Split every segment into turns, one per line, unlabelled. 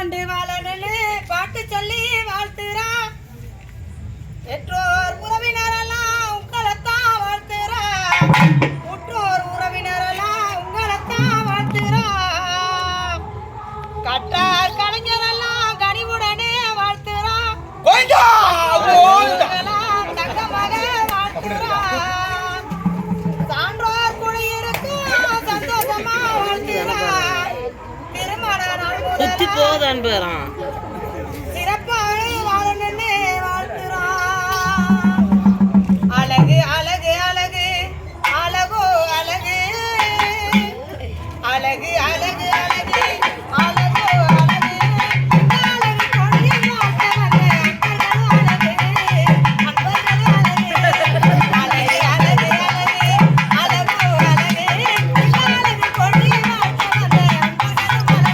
பல்லாண்டு வாழனு பாட்டு சொல்லி வாழ்த்துறா. பெற்றோர் உறவினரெல்லாம் உங்களைத்தான் வாழ்த்துறா. உற்றோர் உறவினரெல்லாம் உங்களைத்தான் வாழ்த்துறா. கட்டார் கலைஞரெல்லாம் கனிவுடனே வாழ்த்துறா. தங்கமாக வாழ்த்துறா. சான்றோர் குடியிருக்கும் சந்தோஷமா வாழ்த்துறா. திருமண நாள் சிறப்பாக வாழணுன்னு வாழ்த்துறான். அழகு அழகு அழகு அழகோ அழகு அழகு அழகு அழகு அழகோ அழகு அழகு கொடியை வாழ்த்த வந்த அன்பர்களும்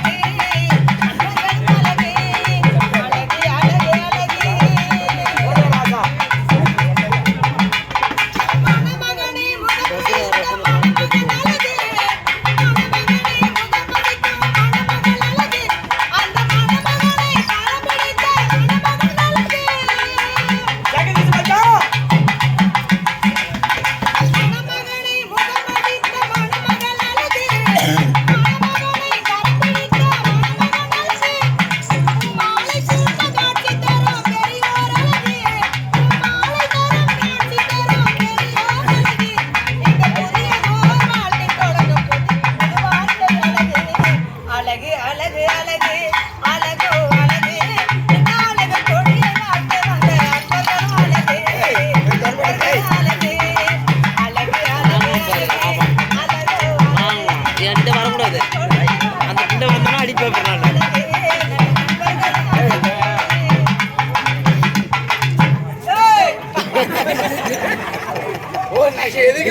அழகு அழகு அழகு அழகு அழகோ அழகு அழகு கொடியை வாழ்த்த வந்த
வரக்கூடாது. அந்த புண்டை வந்தோம்னா அடிப்பேன்.
எதுக்கு